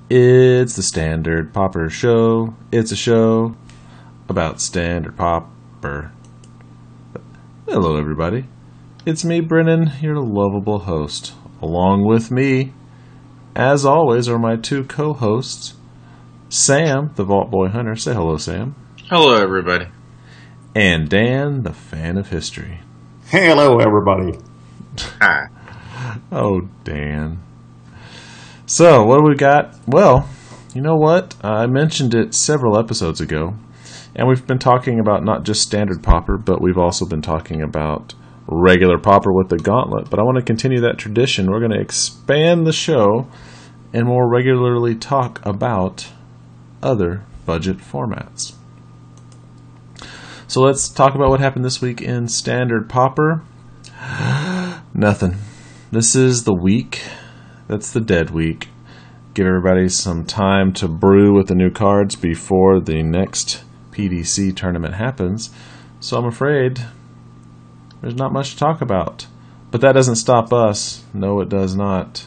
It's the Standard Pauper Show. It's a show about Standard Pauper. Hello, everybody. It's me, Brennon, your lovable host. Along with me, as always, are my two co-hosts, Sam, the Vault Boy Hunter. Say hello, Sam. Hello, everybody. And Dan, the fan of history. Hello, everybody. Hi. Oh, Dan. So, what do we got? Well, you know what? I mentioned it several episodes ago, and we've been talking about not just Standard Pauper, but we've also been talking about regular Pauper with the Gauntlet. But I want to continue that tradition. We're going to expand the show and more regularly talk about other budget formats. So let's talk about what happened this week in Standard Pauper. Nothing. This is the week. That's the dead week. Give everybody some time to brew with the new cards before the next PDC tournament happens. So I'm afraid there's not much to talk about. But that doesn't stop us. No, it does not.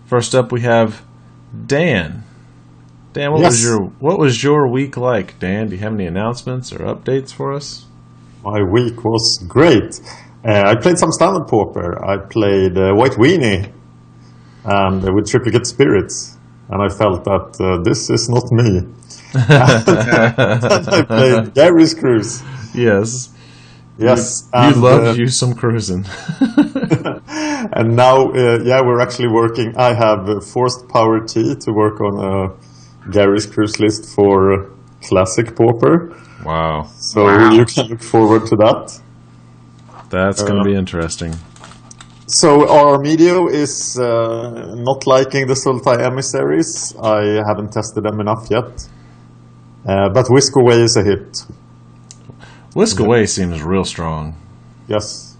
First up, we have Dan. Dan, what was your week like? Dan, do you have any announcements or updates for us? My week was great. I played some Standard Pauper. I played White Weenie and with Triplicate Spirits, and I felt that this is not me. And I played Gary's Cruise. Yes. Yes. You love you some cruising. And now, we're actually working. I have forced Power T to work on Gary's Cruise list for Classic Pauper. Wow. So you can look forward to that. That's going to be interesting. So our Medio is not liking the Sultai emissaries. I haven't tested them enough yet. But Whisk Away is a hit. Whisk Away seems real strong. Yes.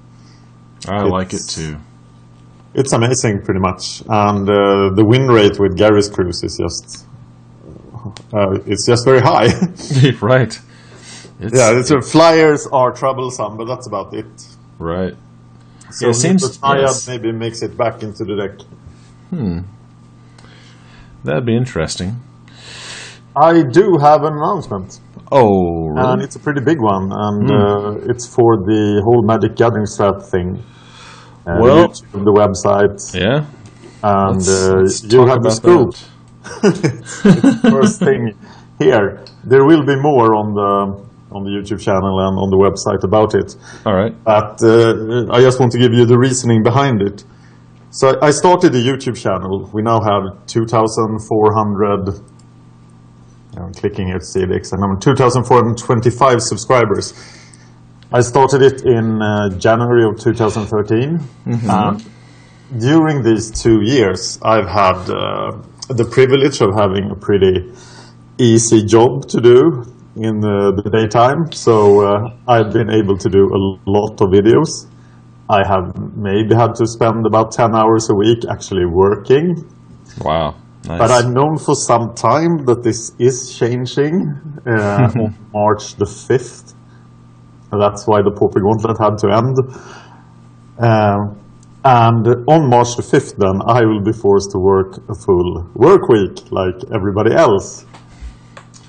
I like it too. It's amazing, pretty much. And the win rate with Gary's Cruise is just... it's just very high. Right. Flyers are troublesome, but that's about it. Right. So it seems the Triad maybe makes it back into the deck. That'd be interesting. I do have an announcement. Oh, really? And it's a pretty big one, and it's for the whole Magic Gathering Strat thing. YouTube, the website. Yeah. And you have the scoop. It's the first thing here. There will be more on the YouTube channel and on the website about it. All right. But I just want to give you the reasoning behind it. So I started the YouTube channel. We now have 2,400. I'm clicking here to see the exact number. 2,425 subscribers. I started it in January of 2013. Mm-hmm. During these 2 years, I've had the privilege of having a pretty easy job to do in the daytime. So I've been able to do a lot of videos. I have maybe had to spend about 10 hours a week actually working. Wow. Nice. But I've known for some time that this is changing on March the 5th. That's why the Pauper Gauntlet had to end. And on March the 5th, then, I will be forced to work a full work week like everybody else.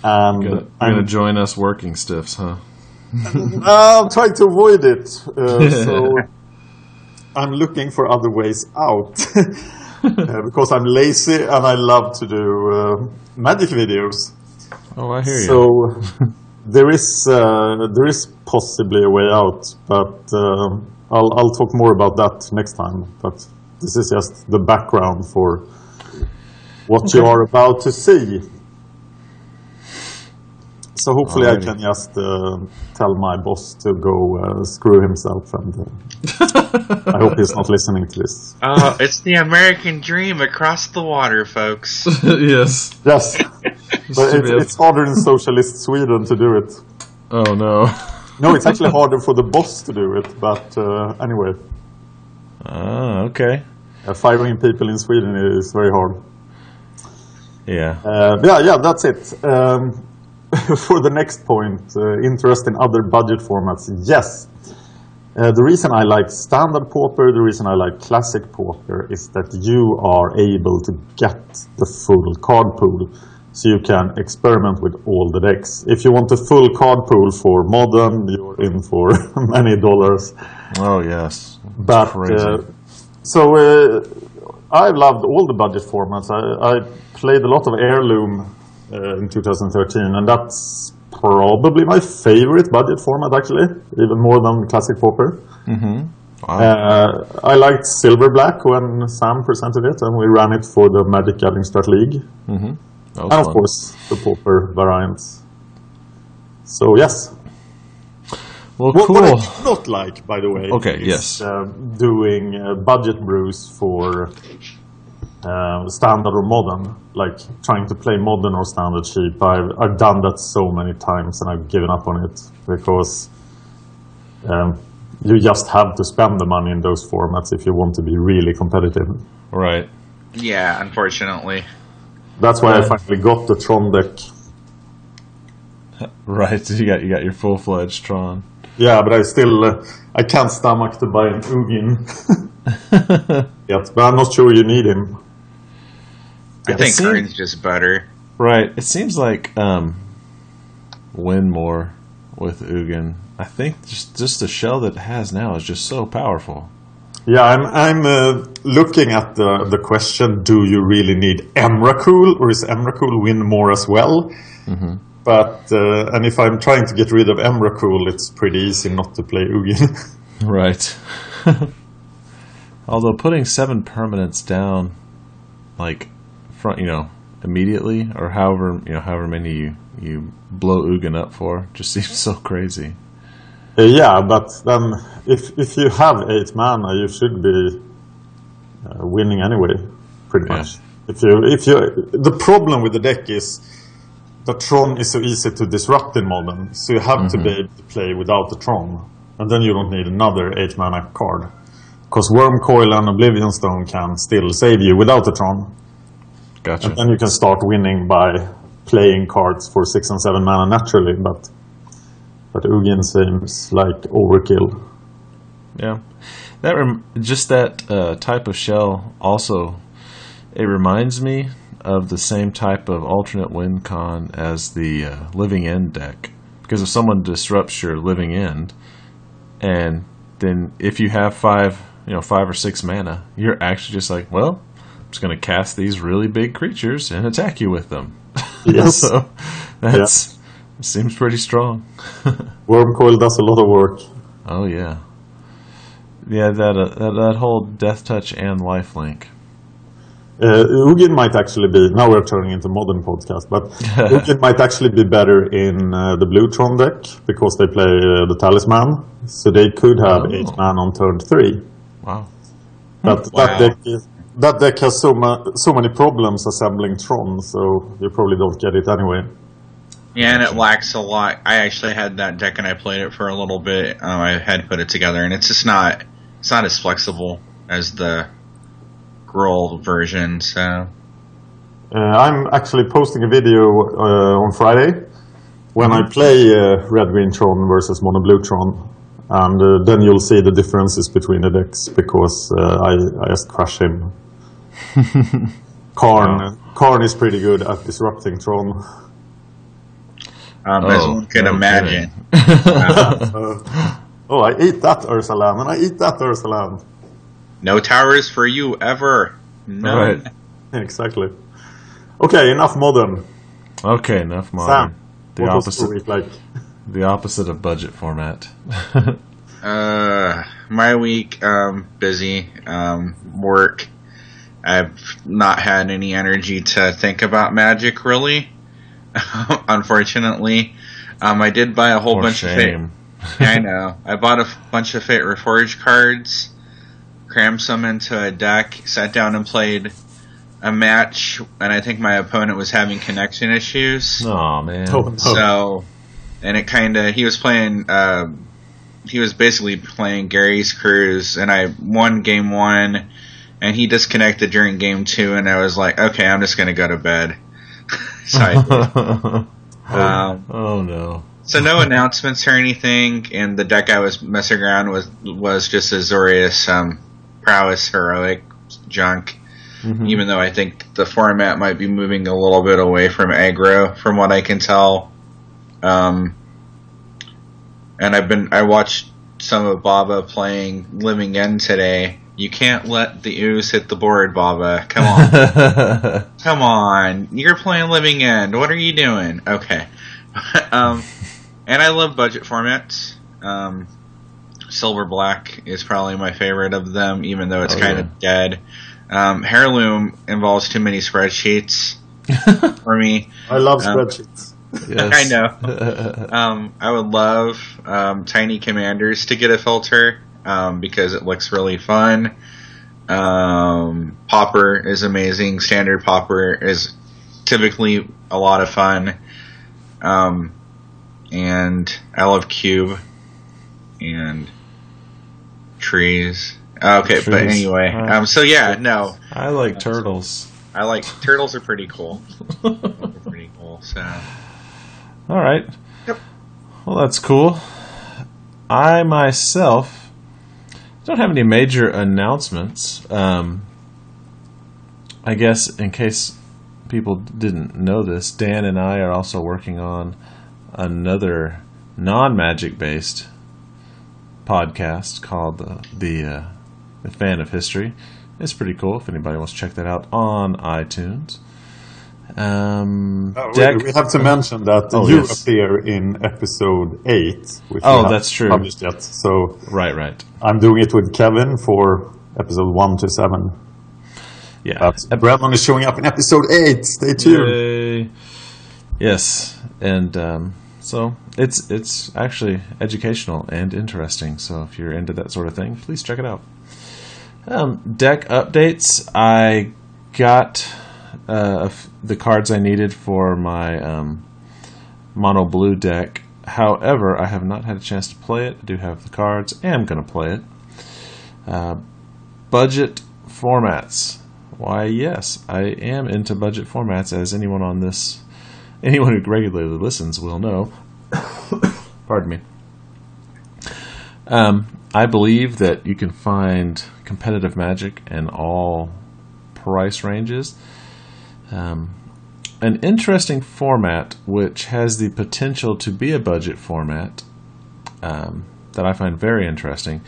And you're going to join us working stiffs, huh? I'm trying to avoid it. So I'm looking for other ways out. Because I'm lazy and I love to do magic videos. Oh, I hear you. So there is possibly a way out, but I'll talk more about that next time. But this is just the background for what you are about to see. So hopefully I can just tell my boss to go screw himself, and I hope he's not listening to this. Oh, it's the American dream across the water, folks. Yes. Yes. But it's harder in socialist Sweden to do it. Oh, no. No, it's actually harder for the boss to do it, but anyway. Ah, okay. Firing people in Sweden is very hard. Yeah. Yeah, that's it. For the next point, interest in other budget formats. Yes. The reason I like Standard Pauper, the reason I like Classic Pauper is that you are able to get the full card pool, so you can experiment with all the decks. If you want a full card pool for Modern, you're in for many dollars. Oh yes, but I've loved all the budget formats. I played a lot of Heirloom in 2013, and that's probably my favorite budget format, actually, even more than Classic Pauper. Mm-hmm. Wow. I liked Silver Black when Sam presented it, and we ran it for the Magic Gathering Strat League. Mm-hmm. And of course, the Pauper variants. So, yes. Well, cool. What I do not like, by the way, is doing budget brews for Standard or Modern, like trying to play Modern or Standard cheap. I've done that so many times, and I've given up on it because you just have to spend the money in those formats if you want to be really competitive. Right. Yeah, unfortunately. That's why I finally got the Tron deck. Right, you got your full-fledged Tron. Yeah, but I can't stomach to buy an Ugin yet, but I'm not sure you need him. I think Karn's just better. Right. It seems like win more with Ugin. I think just the shell that it has now is just so powerful. Yeah, I'm looking at the question: do you really need Emrakul, or is Emrakul win more as well? Mm-hmm. But and if I'm trying to get rid of Emrakul, it's pretty easy not to play Ugin. Right. Although putting 7 permanents down, like front, immediately, or however many you blow Ugin up for, just seems so crazy. Yeah, but then if you have 8 mana, you should be winning anyway, pretty much. If you the problem with the deck is that Tron is so easy to disrupt in Modern, so you have to be able to play without the Tron, and then you don't need another 8 mana card, because Wormcoil and Oblivion Stone can still save you without the Tron. Gotcha. And then you can start winning by playing cards for 6 and 7 mana naturally, but Ugin seems like overkill. Yeah, that type of shell also, it reminds me of the same type of alternate win con as the Living End deck, because if someone disrupts your Living End, and then if you have 5 or 6 mana, you're actually just like, well, I'm just going to cast these really big creatures and attack you with them. Yes. So it seems pretty strong. Wormcoil does a lot of work. Oh yeah, yeah. That whole Death Touch and Lifelink. Ugin might actually be, now we're turning into Modern podcast, but Ugin might actually be better in the Blue Tron deck, because they play the Talisman, so they could have 8 mana on turn 3. Wow. But that deck has so many problems assembling Tron, so you probably don't get it anyway. Yeah, and it lacks a lot. I actually had that deck and I played it for a little bit. I had put it together, and it's just not as flexible as the Gruul version. So I'm actually posting a video on Friday when I play Red Green Tron versus Mono Blue Tron, and then you'll see the differences between the decks, because I just crush him. Karn is pretty good at disrupting Tron. As one can imagine. I eat that Ursalan, and I eat that Ursalan. No towers for you ever. No. Right. Exactly. Okay, enough Modern. Okay, enough Modern. Sam, what was your week like? The opposite of budget format. My week, busy, work. I've not had any energy to think about Magic, really. Unfortunately. I did buy a whole bunch of Fate. I know. I bought a bunch of Fate Reforged cards, crammed some into a deck, sat down and played a match, and I think my opponent was having connection issues. Oh man. So, and it he was playing, he was basically playing Gary's Cruise, and I won game 1, and he disconnected during game 2, and I was like, okay, I'm just going to go to bed. So I did. Oh no. So no announcements or anything, and the deck I was messing around was just Azorius prowess heroic junk. Mm-hmm. Even though I think the format might be moving a little bit away from aggro, from what I can tell. And I watched some of Baba playing Living End today. You can't let the ooze hit the board, Baba. Come on. Come on. You're playing Living End. What are you doing? Okay. And I love budget formats. Silver Black is probably my favorite of them, even though it's kind of dead. Heirloom involves too many spreadsheets for me. I love spreadsheets. Yes. I know. I would love Tiny Commanders to get a filter because it looks really fun. Pauper is amazing. Standard Pauper is typically a lot of fun. And I love Cube and Trees. Okay, trees. But anyway. So yeah, no. I like turtles. Turtles are pretty cool. So. All right. Yep. Well, that's cool. I myself don't have any major announcements. I guess in case people didn't know this, Dan and I are also working on another non-magic based podcast called the Fan of History. It's pretty cool if anybody wants to check that out on iTunes. We have to mention that you appear in episode 8, which that's true. Published yet. So right. I'm doing it with Kevin for episode 1 to 7. Yeah, but Brennon is showing up in episode 8. Stay tuned. Yay. Yes, and so it's actually educational and interesting. So if you're into that sort of thing, please check it out. Deck updates. I got the cards I needed for my mono blue deck. However, I have not had a chance to play it. I do have the cards, and I'm going to play it. Budget formats. Why, yes, I am into budget formats, as anyone who regularly listens will know. Pardon me. I believe that you can find competitive Magic in all price ranges. An interesting format, which has the potential to be a budget format, that I find very interesting,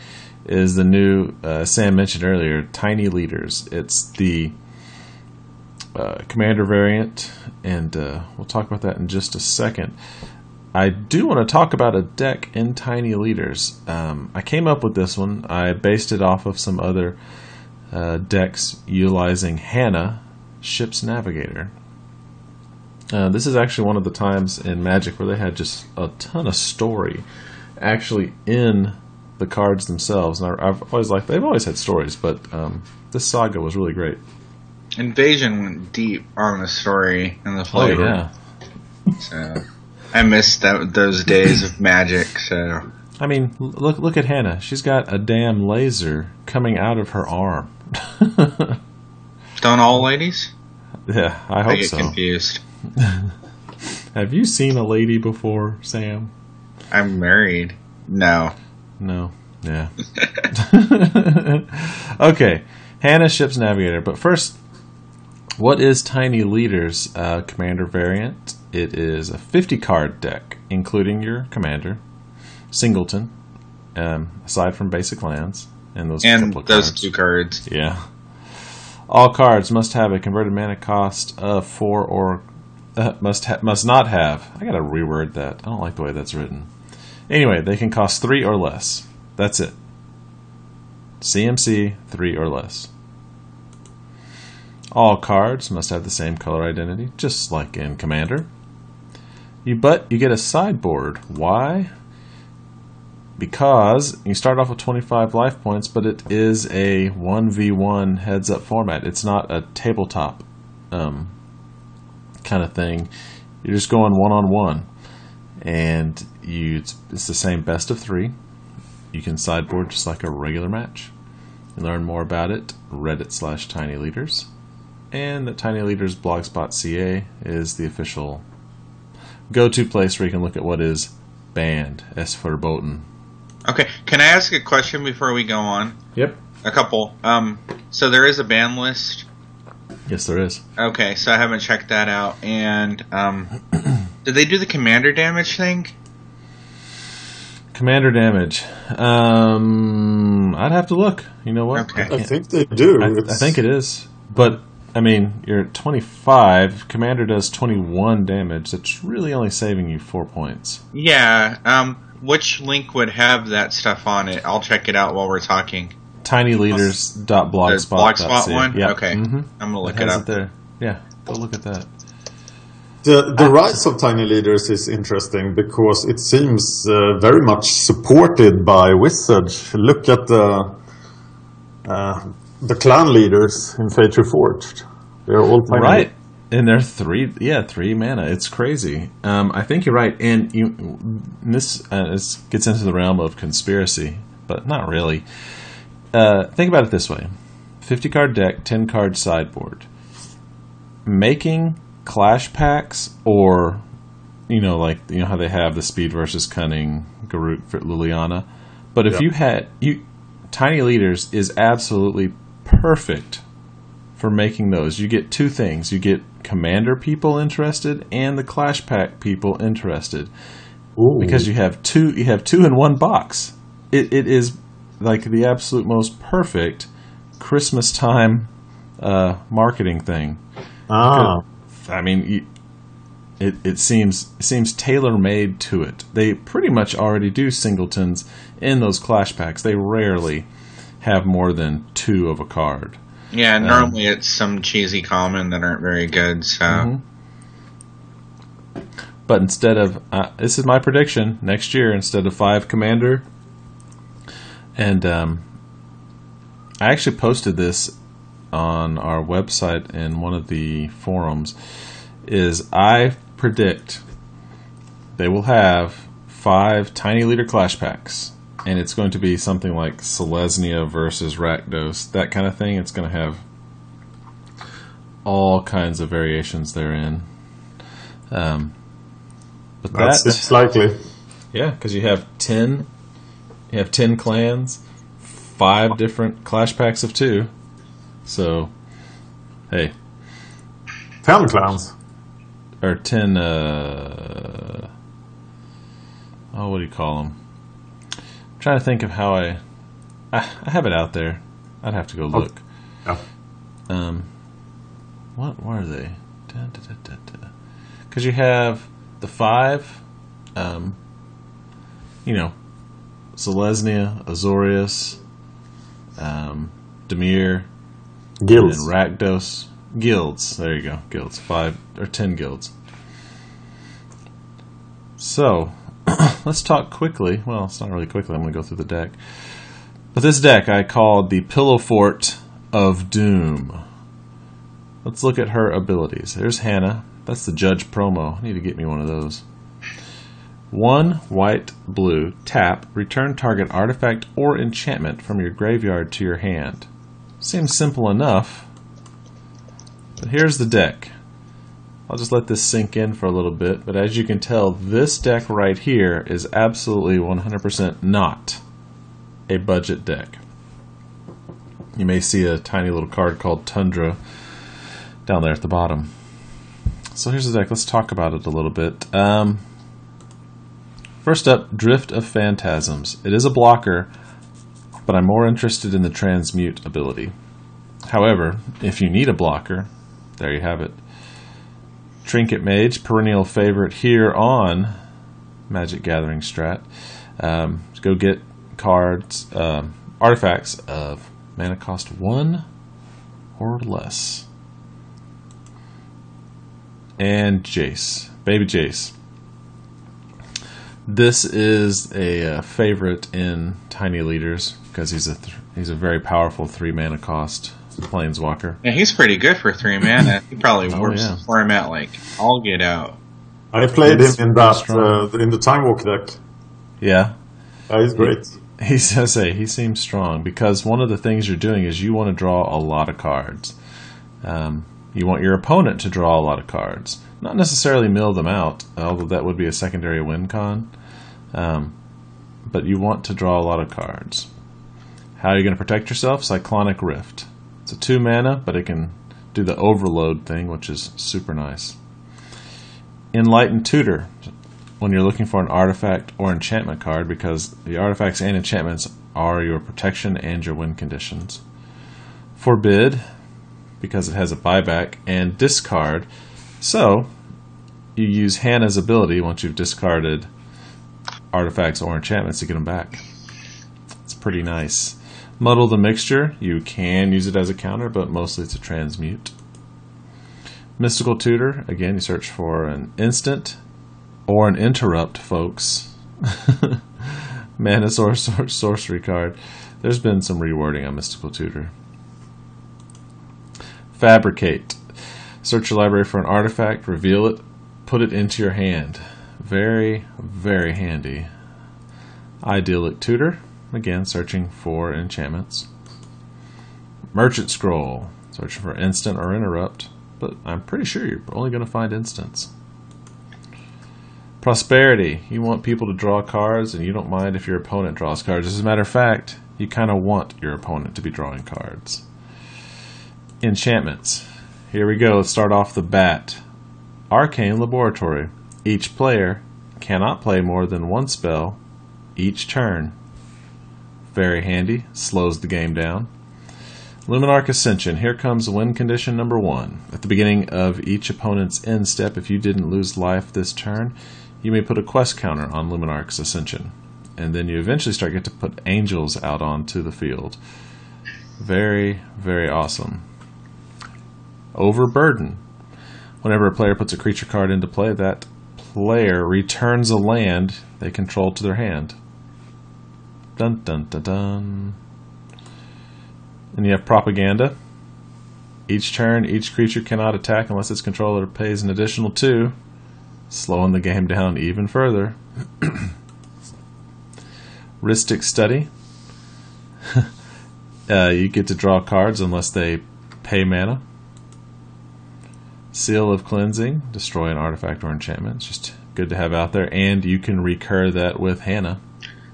is the new, Sam mentioned earlier, Tiny Leaders. It's the Commander variant, and we'll talk about that in just a second. I do want to talk about a deck in Tiny Leaders. I came up with this one. I based it off of some other decks utilizing Hanna, Ship's Navigator. This is actually one of the times in Magic where they had just a ton of story actually in the cards themselves. And I've always liked, they've always had stories, but this saga was really great. Invasion went deep on the story and the flavor. Oh, yeah. So I missed those days of Magic. So I mean, look at Hanna. She's got a damn laser coming out of her arm. Don't all ladies? Yeah, I hope so. I get confused. Have you seen a lady before, Sam? I'm married. No. Yeah. Okay, Hanna, Ship's Navigator. But first, what is Tiny Leaders Commander variant? It is a 50-card deck, including your Commander, Singleton, aside from basic lands, and those cards. 2 cards. Yeah. All cards must have a converted mana cost of 4 or must not have. I gotta reword that. I don't like the way that's written. Anyway, they can cost 3 or less. That's it. CMC 3 or less. All cards must have the same color identity, just like in Commander. But you get a sideboard. Why? Because you start off with 25 life points, but it is a 1v1 heads-up format. It's not a tabletop kind of thing. You're just going one-on-one. And it's the same best of 3. You can sideboard just like a regular match. You learn more about it, Reddit/TinyLeaders. And the Tiny Leaders blogspot.ca is the official go-to place where you can look at what is banned. Es verboten. Okay, can I ask a question before we go on? Yep. A couple. So there is a ban list? Yes, there is. Okay, so I haven't checked that out. And did they do the commander damage thing? Commander damage. I'd have to look. You know what? Okay. I think they do. I think it is. But, I mean, you're at 25. Commander does 21 damage. That's really only saving you 4 points. Yeah. Which link would have that stuff on it? I'll check it out while we're talking. tinyleaders.blogspot.ca. Blogspot one? Yep. Okay. Mm-hmm. I'm going to look it up. There. Yeah, go look at that. The rise of tiny leaders is interesting because it seems very much supported by Wizards. Look at the clan leaders in Fate Reforged. They're all tiny. Right. And they're three mana. It's crazy. I think you're right. And this gets into the realm of conspiracy, but not really. Think about it this way. 50-card deck, 10-card sideboard. Making Clash packs, or how they have the Speed versus Cunning, Garruk for Liliana. But if you had Tiny Leaders is absolutely perfect for making those. You get two things. You get Commander people interested and the Clash pack people interested. Ooh. Because you have two in one box. It is like the absolute most perfect Christmas time marketing thing. I mean, it seems tailor-made to it. They pretty much already do singletons in those Clash packs. They rarely have more than two of a card. Yeah, normally it's some cheesy common that aren't very good. So, mm-hmm. But instead of this is my prediction, next year instead of 5 Commander, and I actually posted this on our website in one of the forums, is I predict they will have 5 Tiny Leader Clash packs, and it's going to be something like Selesnya versus Rakdos, that kind of thing. It's going to have all kinds of variations therein. But that's likely. Yeah, because you have 10 clans, 5 different Clash packs of 2. So, hey. 10 clans. Or 10, what do you call them? I'm trying to think of how I have it out there. I'd have to go look. Yeah. What are they? Because you have the 5, Selesnya, Azorius, Dimir, Guilds. and Rakdos. Guilds. There you go. Guilds. 5 or 10 guilds. So, let's talk quickly. Well, it's not really quickly. I'm going to go through the deck. But this deck I called the Pillow Fort of Doom. Let's look at her abilities. There's Hanna. That's the Judge promo. I need to get me one of those. 1 white, blue, tap, return target artifact or enchantment from your graveyard to your hand. Seems simple enough. But here's the deck. I'll just let this sink in for a little bit, but as you can tell, this deck right here is absolutely 100% not a budget deck. You may see a tiny little card called Tundra down there at the bottom. So here's the deck. Let's talk about it a little bit. First up, Drift of Phantasms. It is a blocker, but I'm more interested in the Transmute ability. However, if you need a blocker, there you have it. Trinket Mage, perennial favorite here on Magic Gathering Strat. Go get cards, artifacts of mana cost 1 or less. And Jace, Baby Jace. This is a favorite in Tiny Leaders because he's a very powerful 3 mana cost planeswalker. Yeah, he's pretty good for 3 mana. He probably works the format like all get out. I played him in that in the Time Walk deck. Yeah, he's great. He seems strong because one of the things you're doing is you want to draw a lot of cards. You want your opponent to draw a lot of cards. Not necessarily mill them out, although that would be a secondary win con. but you want to draw a lot of cards. How are you going to protect yourself? Cyclonic Rift. It's a 2 mana, but it can do the overload thing, which is super nice. Enlightened Tutor, when you're looking for an artifact or enchantment card, because the artifacts and enchantments are your protection and your win conditions. Forbid, because it has a buyback, and discard, so you use Hanna's ability once you've discarded artifacts or enchantments to get them back. It's pretty nice. Muddle the Mixture, you can use it as a counter, but mostly it's a transmute. Mystical Tutor, again, you search for an instant or an interrupt, folks. Mana source sorcery card. There's been some rewording on Mystical Tutor. Fabricate. Search your library for an artifact, reveal it, put it into your hand. Very, very handy. Idyllic Tutor. Again, searching for enchantments. Merchant Scroll. Searching for instant or interrupt, but I'm pretty sure you're only going to find instants. Prosperity. You want people to draw cards, and you don't mind if your opponent draws cards. As a matter of fact, you kind of want your opponent to be drawing cards. Enchantments. Here we go. Let's start off the bat. Arcane Laboratory. Each player cannot play more than one spell each turn. Very handy. Slows the game down. Luminarch Ascension. Here comes win condition number 1. At the beginning of each opponent's end step, if you didn't lose life this turn, you may put a quest counter on Luminarch's Ascension. And then you eventually get to put angels out onto the field. Very, very awesome. Overburden. Whenever a player puts a creature card into play, that player returns a land they control to their hand. Dun dun dun dun. And you have Propaganda. Each turn, each creature cannot attack unless its controller pays an additional 2, slowing the game down even further. Rhystic Study. You get to draw cards unless they pay mana. Seal of Cleansing. Destroy an artifact or enchantment. It's just good to have out there. And you can recur that with Hanna.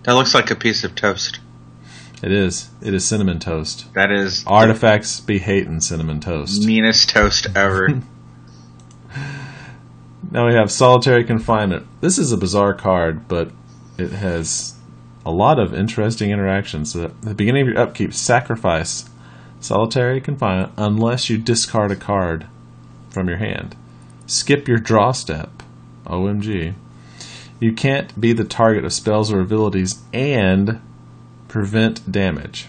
That looks like a piece of toast. It is. It is cinnamon toast. That is... Artifacts be hating cinnamon toast. Meanest toast ever. Now we have Solitary Confinement. This is a bizarre card, but it has a lot of interesting interactions. So at the beginning of your upkeep, sacrifice Solitary Confinement unless you discard a card from your hand. Skip your draw step. OMG. You can't be the target of spells or abilities and prevent damage.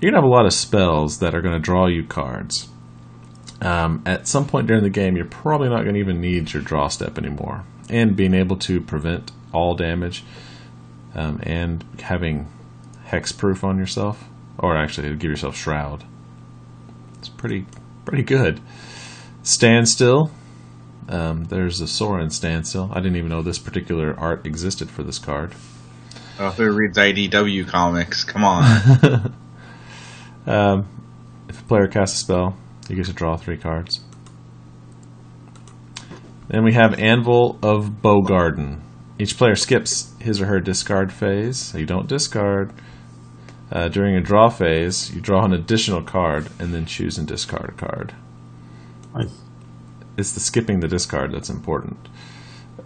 You're going to have a lot of spells that are going to draw you cards. At some point during the game, you're probably not going to even need your draw step anymore. And being able to prevent all damage and having hexproof on yourself, or actually give yourself Shroud. It's pretty good. Standstill. There's a Sorin Standstill. I didn't even know this particular art existed for this card. Oh, who reads IDW comics? Come on. If a player casts a spell, you get to draw 3 cards. Then we have Anvil of Bogardan. Each player skips his or her discard phase, so you don't discard. During a draw phase, you draw an additional card and then choose and discard a card. Nice. It's the skipping the discard that's important.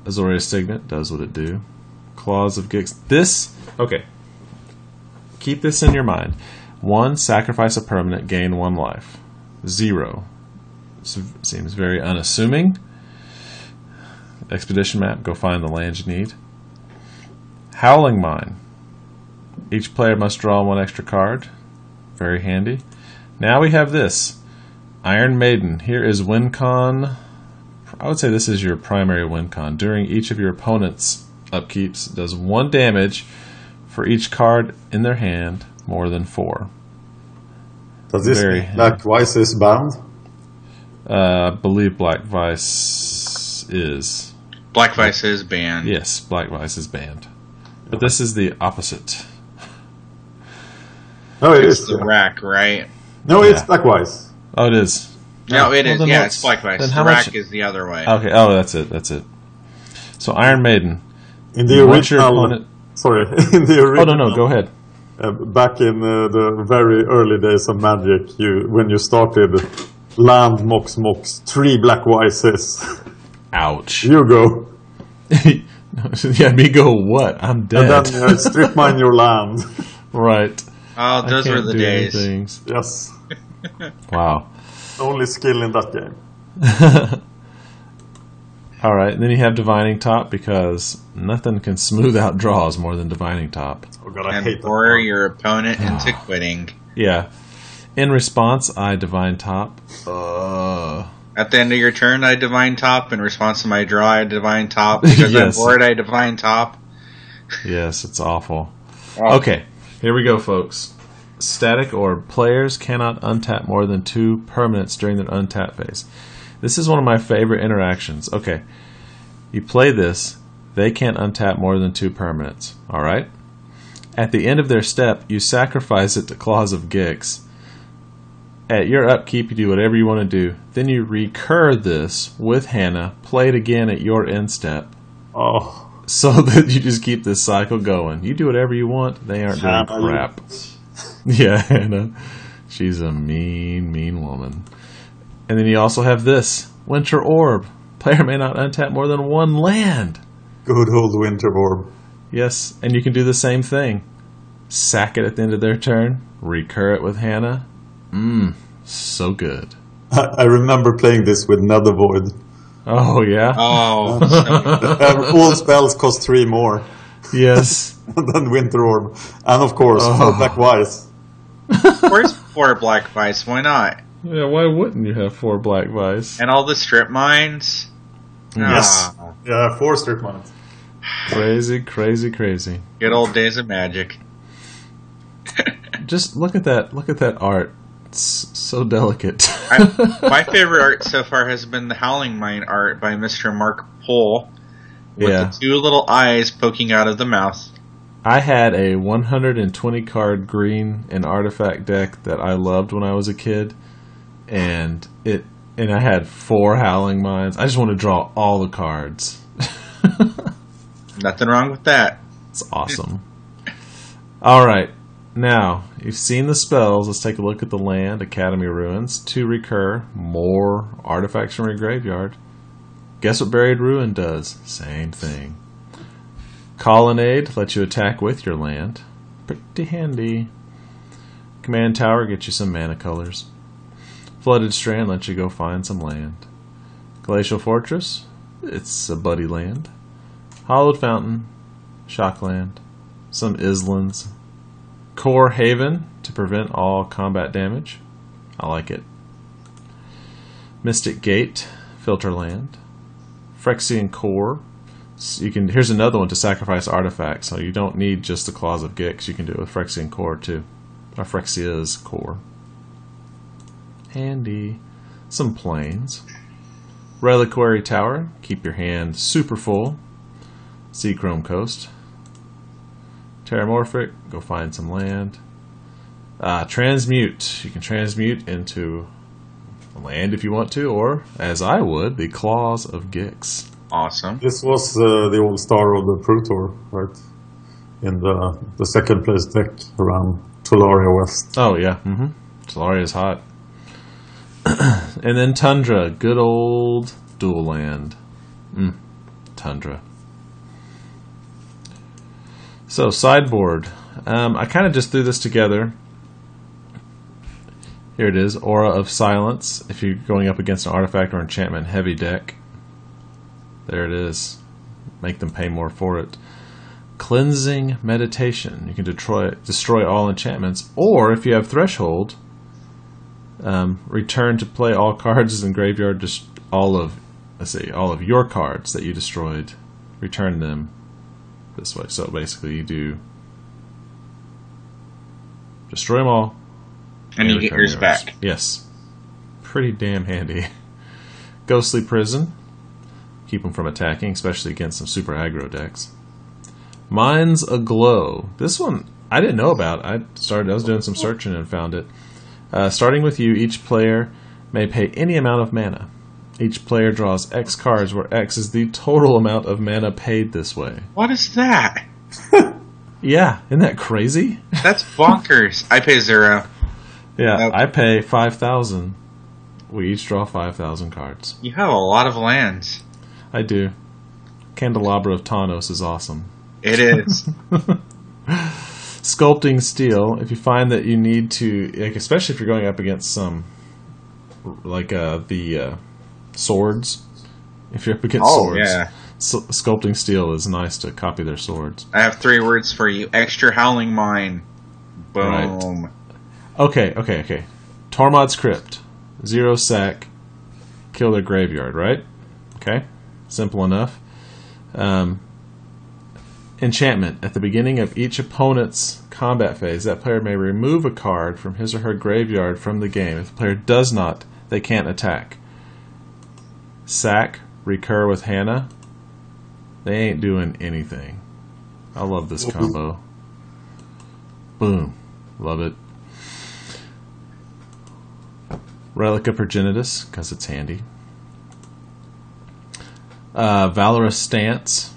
Azorius Signet does what it do. Claws of Gix. Okay. Keep this in your mind. 1, sacrifice a permanent, gain 1 life. 0. Seems very unassuming. Expedition map, go find the land you need. Howling Mine. Each player must draw 1 extra card. Very handy. Now we have this. Iron Maiden. Here is WinCon. I would say this is your primary WinCon. During each of your opponent's upkeeps, does 1 damage for each card in their hand, more than 4. Does this mean Black Vice is banned? I believe Black Vice is. Black Vice is banned. Yes, Black Vice is banned. But this is the opposite. No, It's the rack, right? No, it's Black Vice. Oh, it is. No, it is. Yeah, it's Black Vice. The rack is the other way. Okay. Oh, that's it. So Iron Maiden. In the original, in the original. Oh no, go ahead. Back in the very early days of Magic, when you started, land mox 3 black vices. Ouch. You go. Yeah, me go what? I'm dead. And then strip mine your land. Right. Oh, those were the days. Things. Yes. Wow. Only skill in that game. All right, and then you have Divining Top because nothing can smooth out draws more than Divining Top. Oh God, I and hate lure your opponent into quitting. Yeah. In response, I Divine Top. At the end of your turn, I Divine Top. In response to my draw, I Divine Top. Because Yes. I'm bored, I Divine Top. Yes, it's awful. Oh. Okay, here we go, folks. Static orb. Players cannot untap more than 2 permanents during their untap phase. This is one of my favorite interactions. Okay, you play this. They can't untap more than 2 permanents. All right? At the end of their step, you sacrifice it to Claws of Gix. At your upkeep, you do whatever you want to do. Then you recur this with Hanna, play it again at your end step. Oh. So that you just keep this cycle going. You do whatever you want, they aren't doing crap. Yeah, Hanna. She's a mean, mean woman. And then you also have this. Winter Orb. Player may not untap more than 1 land. Good old Winter Orb. Yes, and you can do the same thing. Sack it at the end of their turn. Recur it with Hanna. So good. I remember playing this with Nether Void. Oh, yeah? Oh. All spells cost 3 more. Yes. Than Winter Orb. And of course, 4 Black Vice. Where's 4 Black Vice? Why not? Yeah, why wouldn't you have 4 Black Vice? And all the strip mines? Yes. Yeah, 4 strip mines. Crazy, crazy, crazy. Good old days of Magic. Just look at that art. It's so delicate. My favorite art so far has been the Howling Mine art by Mr. Mark Pohl, with the 2 little eyes poking out of the mouth. I had a 120 card green and artifact deck that I loved when I was a kid, and I had 4 Howling Mines. I just want to draw all the cards. Nothing wrong with that. It's awesome. All right. Now, you've seen the spells. Let's take a look at the land. Academy Ruins. 2 recur. More artifacts from your graveyard. Guess what Buried Ruin does? Same thing. Colonnade lets you attack with your land. Pretty handy. Command Tower gets you some mana colors. Flooded Strand lets you go find some land. Glacial Fortress. It's a buddy land. Hallowed Fountain. Shockland. Some Islands. Kor Haven to prevent all combat damage. I like it. Mystic Gate, filter land. Phyrexian Core. So here's another one to sacrifice artifacts. So you don't need just the Claws of Gix. You can do it with Phyrexian Core too. Or Phyrexia's Core. Handy. Some plains. Reliquary Tower. Keep your hand super full. Seachrome Coast. Terramorphic, go find some land. Transmute. You can transmute into land if you want to, or, as I would, the Claws of Gix. Awesome. This was the old star of the Pro Tour, right? In the second place deck around Tolaria West. Oh, yeah. Tolaria is hot. And then Tundra. Good old dual land. Tundra. So, sideboard. I kind of just threw this together. Here it is. Aura of Silence. If you're going up against an artifact or enchantment heavy deck. There it is. Make them pay more for it. Cleansing Meditation. You can destroy all enchantments. Or, if you have Threshold, return to play all cards in graveyard. All of your cards that you destroyed. Return them this way. So basically you do destroy them all and you get yours back. Yes, pretty damn handy. Ghostly Prison, keep them from attacking, especially against some super aggro decks. Minds Aglow, this one I didn't know about. I was doing some searching and found it. Starting with you, each player may pay any amount of mana. Each player draws X cards, where X is the total amount of mana paid this way. What is that? Yeah, isn't that crazy? That's bonkers. I pay 0. Yeah, Nope. I pay 5,000. We each draw 5,000 cards. You have a lot of lands. I do. Candelabra of Tawnos is awesome. It is. Sculpting Steel. If you find that you need to, like, especially if you're going up against some, like the swords. If you're up against swords, yeah. Sculpting Steel is nice to copy their swords. I have 3 words for you. Extra Howling Mine. Boom. Right. Okay. Tormod's Crypt. 0 sack. Kill their graveyard, right? Okay. Simple enough. Enchantment. At the beginning of each opponent's combat phase, that player may remove a card from his or her graveyard from the game. If the player does not, they can't attack. Sack. Recur with Hanna. They ain't doing anything. I love this combo. Boom. Love it. Relic of Progenitus, because it's handy. Valorous Stance.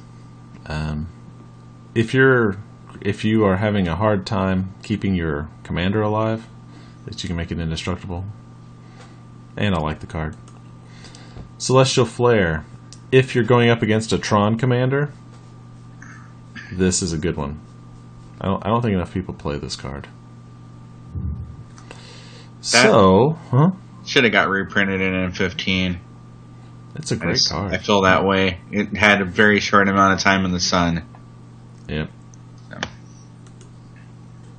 If you are having a hard time keeping your commander alive, that you can make it indestructible. And I like the card. Celestial Flare. If you're going up against a Tron commander, this is a good one. I don't think enough people play this card. Should have got reprinted in M15. It's a great card. I feel that way. It had a very short amount of time in the sun. Yep. So.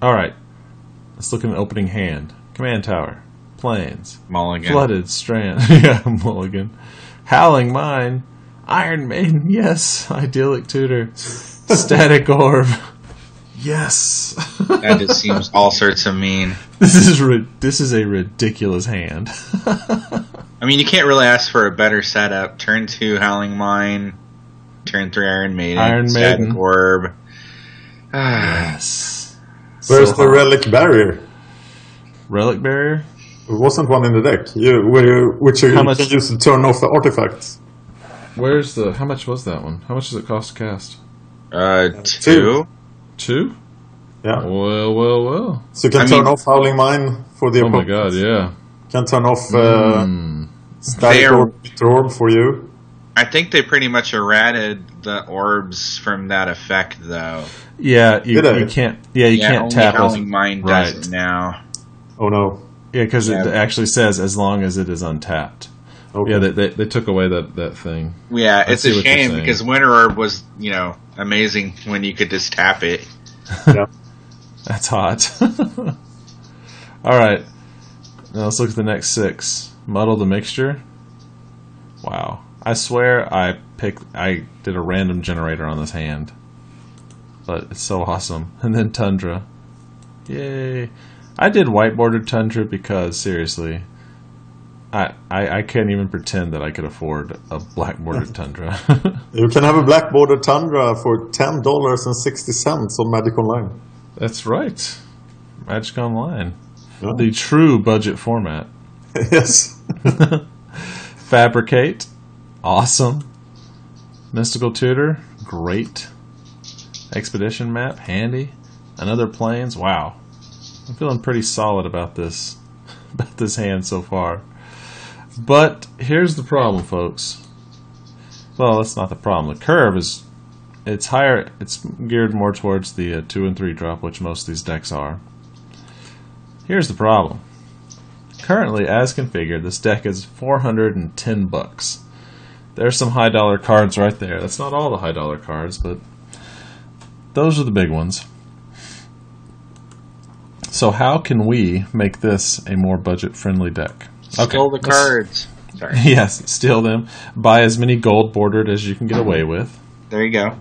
All right. Let's look at an opening hand. Command Tower. Plains. Mulligan. Flooded Strand. Yeah, Mulligan. Howling Mine. Iron Maiden. Yes. Idyllic Tutor. Static Orb. Yes. That just seems all sorts of mean. This is a ridiculous hand. I mean, you can't really ask for a better setup. Turn 2 Howling Mine. Turn 3 Iron Maiden. Static Orb. Yes. Where's the Relic Barrier? Relic Barrier? There wasn't one in the deck. You can use to turn off the artifacts. Where's the... How much was that one? How much does it cost to cast? 2. 2? Yeah. Well. So you can turn off Howling Mine for the opponent. Oh my god, yeah. You can turn off Static Orb for you. I think they pretty much errated the orbs from that effect, though. Yeah, you can't. Yeah, you can't tap. Howling Mine does it now. Oh no. Yeah, because it actually says as long as it is untapped. Okay. Yeah, they took away that thing. Yeah, it's a shame because Winter Orb was amazing when you could just tap it. Yeah. That's hot. All right, now let's look at the next 6. Muddle the Mixture. Wow. I swear I did a random generator on this hand. But it's so awesome. And then Tundra. Yay. I did white bordered Tundra because, seriously, I can't even pretend that I could afford a black bordered Tundra. You can have a black bordered Tundra for $10.60 on Magic Online. That's right. Magic Online. Yeah. The true budget format. Yes. Fabricate. Awesome. Mystical Tutor. Great. Expedition Map. Handy. Another Plains. Wow. I'm feeling pretty solid about this hand so far. But here's the problem, folks. Well, that's not the problem. The curve it's higher. It's geared more towards the 2 and 3 drop, which most of these decks are. Here's the problem. Currently, as configured, this deck is $410. There's some high dollar cards right there. That's not all the high dollar cards, but those are the big ones. So how can we make this a more budget-friendly deck? Steal the cards. Sorry. Yes, steal them. Buy as many gold bordered as you can get away with. There you go.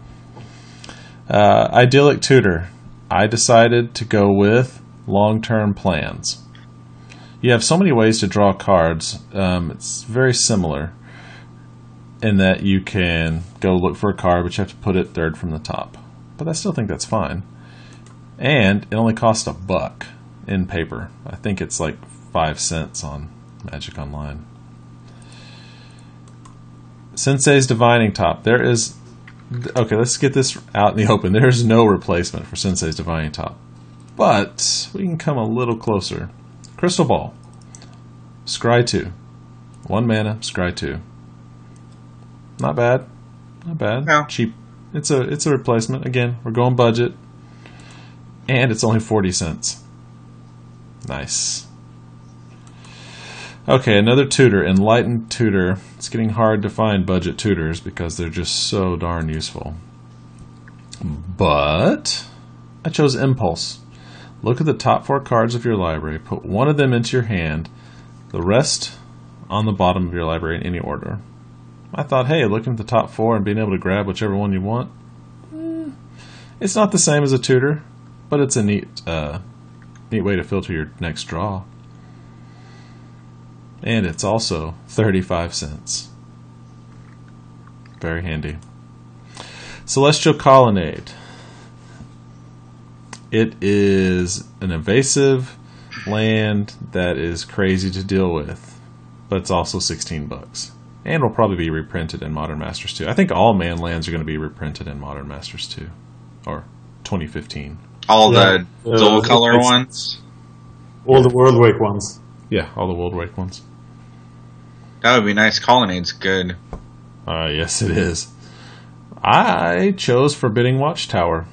Idyllic Tutor. I decided to go with long-term plans. You have so many ways to draw cards. It's very similar in that you can go look for a card, but you have to put it third from the top. But I still think that's fine. And it only costs $1 in paper. I think it's like 5 cents on Magic Online. Sensei's Divining Top. There is... Okay, let's get this out in the open. There is no replacement for Sensei's Divining Top. But we can come a little closer. Crystal Ball. Scry 2. 1 mana, Scry 2. Not bad. Not bad. No. Cheap. It's a replacement. Again, we're going budget. And it's only 40 cents. Nice. Okay, another tutor, Enlightened Tutor. It's getting hard to find budget tutors because they're just so darn useful. But I chose Impulse. Look at the top 4 cards of your library. Put one of them into your hand. The rest on the bottom of your library in any order. I thought, hey, looking at the top 4 and being able to grab whichever one you want. It's not the same as a tutor, but it's a neat way to filter your next draw. And it's also 35 cents. Very handy. Celestial Colonnade. It is an invasive land that is crazy to deal with, but it's also $16. And will probably be reprinted in Modern Masters 2. I think all man lands are going to be reprinted in Modern Masters 2. Or 2015. All the dual color ones? All the World Wake ones. Yeah, all the World Wake ones. That would be nice. Colonnade's good. Yes, it is. I chose Forbidding Watchtower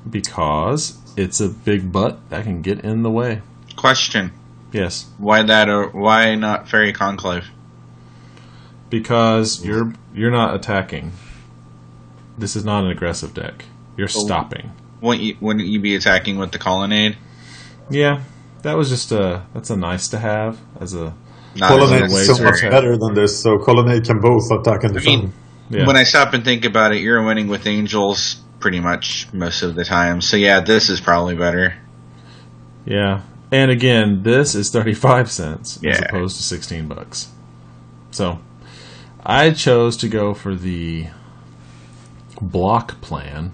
because it's a big butt that can get in the way. Question. Yes. Why that? Or why not Fairy Conclave? Because you're not attacking. This is not an aggressive deck. You're stopping. Wouldn't you be attacking with the Colonnade? Yeah, that was just that's a nice to have as a. Colonnade is so much better than this, so Colonnade can both attack and defend. When I stop and think about it, you're winning with Angels pretty much most of the time. So yeah, this is probably better. Yeah, and again, this is 35 cents as opposed to $16. So I chose to go for the block plan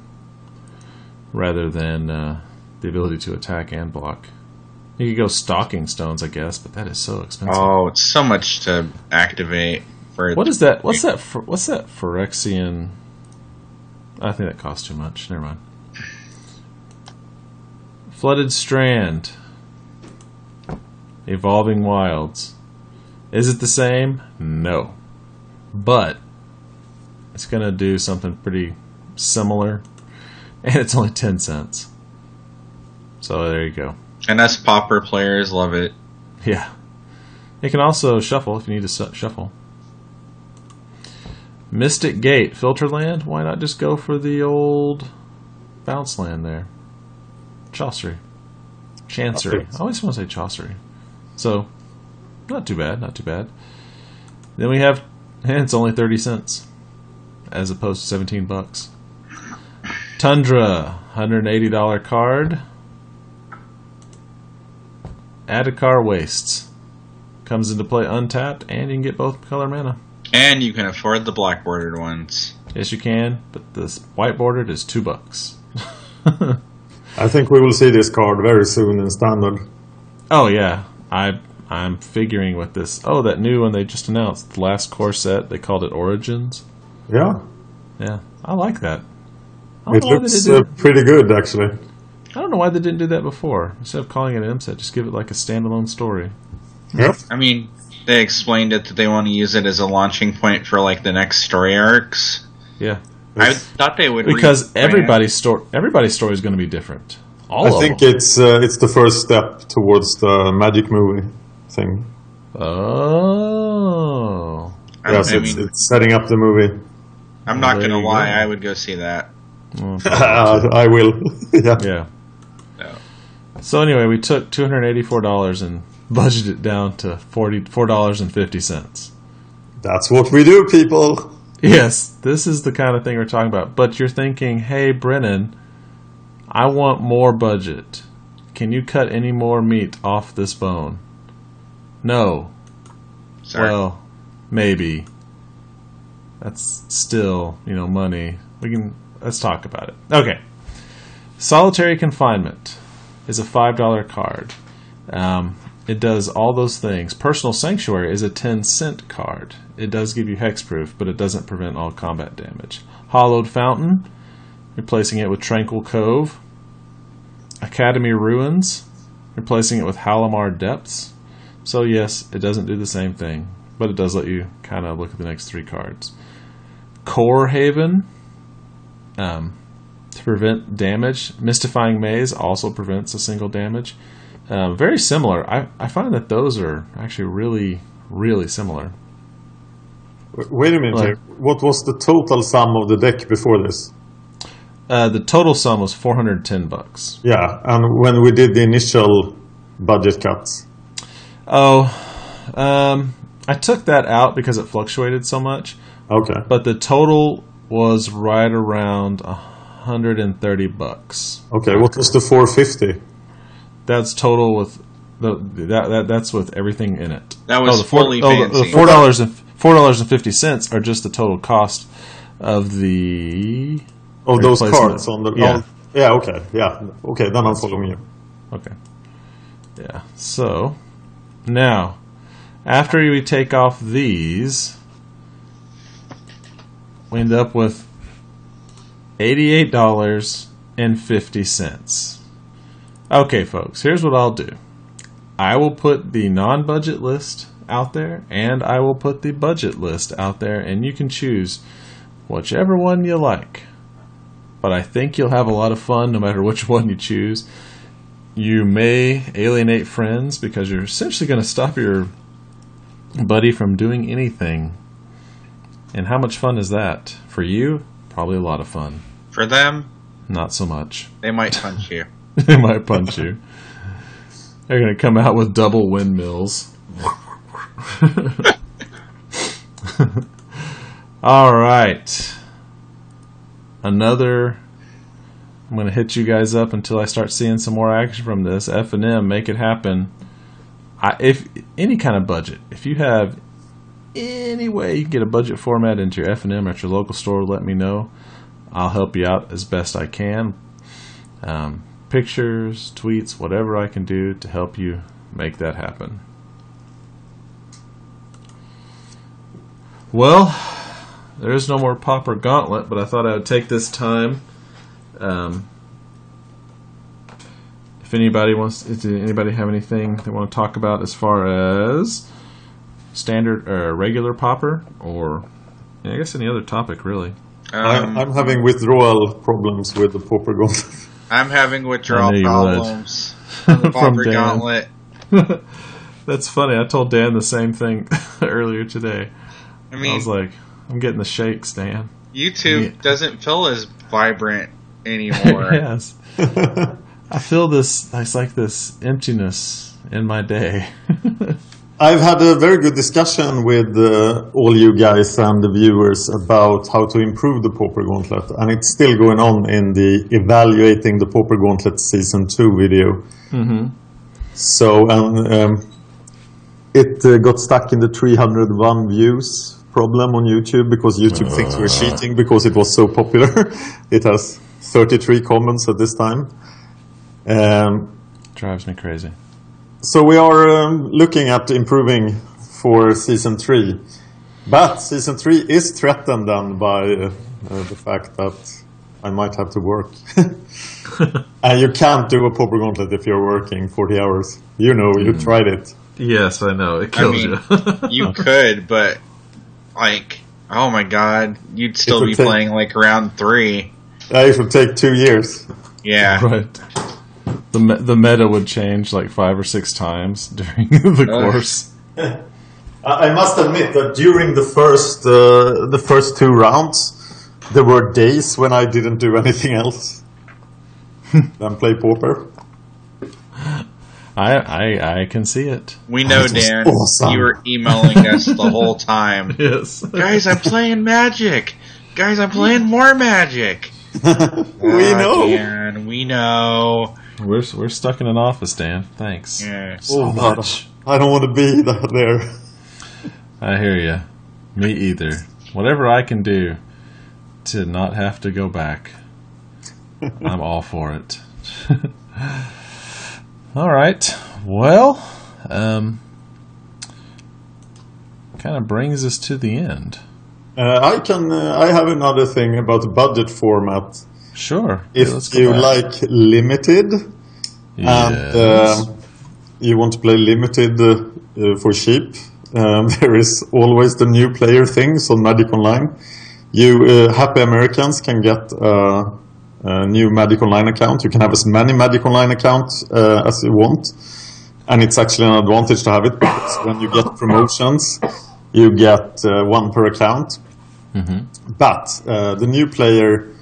rather than the ability to attack and block. You could go Stalking Stones, I guess, but that is so expensive. Oh, it's so much to activate. What is that? What's that Phyrexian? I think that costs too much. Never mind. Flooded Strand. Evolving Wilds. Is it the same? No. But it's going to do something pretty similar. And it's only 10 cents. So there you go. And us Pauper players love it. Yeah. You can also shuffle if you need to shuffle. Mystic Gate, Filter Land. Why not just go for the old bounce land there? Chancery. I always want to say Chancery. So, not too bad, not too bad. Then we have, and it's only 30 cents as opposed to $17. Tundra, $180 card. Adhikar Wastes. Comes into play untapped, and you can get both color mana. And you can afford the black bordered ones. Yes, you can, but this white bordered is $2. I think we will see this card very soon in Standard. Oh, yeah. I'm figuring with this. Oh, that new one they just announced. The last core set, they called it Origins. Yeah. Yeah, I like that. It looks pretty good, actually. I don't know why they didn't do that before. Instead of calling it an M set, just give it like a standalone story. Yep. I mean, they explained it that they want to use it as a launching point for like the next story arcs. Yeah. I thought they would because everybody's story is going to be different. I think it's the first step towards the Magic movie thing. Oh. Yes, it's setting up the movie. I'm not going to lie, I would go see that. I will. Yeah. No. So anyway, we took $284 and budgeted it down to $4.50. That's what we do, people. Yes, this is the kind of thing we're talking about. But you're thinking, hey, Brennon, I want more budget. Can you cut any more meat off this bone? No. Sorry. Well, maybe. That's still, money. Let's talk about it. Okay. Solitary Confinement is a $5 card. It does all those things. Personal Sanctuary is a 10-cent card. It does give you hexproof, but it doesn't prevent all combat damage. Hallowed Fountain, replacing it with Tranquil Cove. Academy Ruins, replacing it with Halimar Depths. So yes, it doesn't do the same thing, but it does let you kind of look at the next 3 cards. Kor Haven, to prevent damage. Mystifying Maze also prevents a single damage. Very similar. I find that those are actually really, really similar. Wait a minute here. What was the total sum of the deck before this? The total sum was $410. Yeah, and when we did the initial budget cuts. Oh, I took that out because it fluctuated so much. Okay. But the total was right around $130. Okay, what was the 450? That's total with that's with everything in it. That was fully The fancy. $4.50 are just the total cost of the those cards on the yeah. Okay, then I'm following you. Okay. Yeah. So now after we take off these, we end up with $88.50. Okay, folks, here's what I'll do. I will put the non-budget list out there, and I will put the budget list out there, and you can choose whichever one you like. But I think you'll have a lot of fun no matter which one you choose. You may alienate friends because you're essentially going to stop your buddy from doing anything. And how much fun is that? For you, probably a lot of fun. For them, not so much. They might punch you. They might punch you. They're going to come out with double windmills. All right. I'm going to hit you guys up until I start seeing some more action from this. F&M, make it happen. If any kind of budget, if you have any way you can get a budget format into your F&M at your local store, let me know. I'll help you out as best I can. Pictures, tweets, whatever I can do to help you make that happen. Well, there is no more Pauper Gauntlet, but I thought I would take this time. If anybody does anybody have anything they want to talk about as far as standard or regular Pauper, or I guess any other topic really? I'm having withdrawal problems with the Pauper Gauntlet. I'm having withdrawal problems from the Pauper Gauntlet. That's funny. I told Dan the same thing earlier today. I mean, I was like, I'm getting the shakes, Dan. YouTube doesn't feel as vibrant anymore. Yes. I feel this. It's like this emptiness in my day. I've had a very good discussion with all you guys and the viewers about how to improve the Pauper Gauntlet, and it's still going on in the Evaluating the Pauper Gauntlet Season 2 video. Mm-hmm. So, it got stuck in the 301 views problem on YouTube because YouTube thinks we're cheating because it was so popular. It has 33 comments at this time. Drives me crazy. So we are looking at improving for Season 3. But Season 3 is threatened then by the fact that I might have to work. And you can't do a Pauper Gauntlet if you're working 40 hours. You know, you tried it. Yes, I know. It kills you. You could, but, like, oh my god, you'd still be playing, like, round 3. It would take 2 years. Yeah. Right. The meta would change like 5 or 6 times during the course. I must admit that during the first 2 rounds, there were days when I didn't do anything else than play Pauper. I can see it. We know, Dan. Awesome. You were emailing us the whole time. Yes. Guys, I'm playing Magic. Guys, I'm playing more Magic. We know. Dan, we know. We're stuck in an office, Dan. Thanks. Yeah. So much. I don't want to be there. I hear you. Me either. Whatever I can do to not have to go back, I'm all for it. All right. Well, kind of brings us to the end. I have another thing about the budget format. Sure. If you like limited, and you want to play limited for cheap, there is always the new player things on Magic Online. You happy Americans can get a new Magic Online account. You can have as many Magic Online accounts as you want, and it's actually an advantage to have it, because when you get promotions, you get one per account. Mm-hmm. But the new player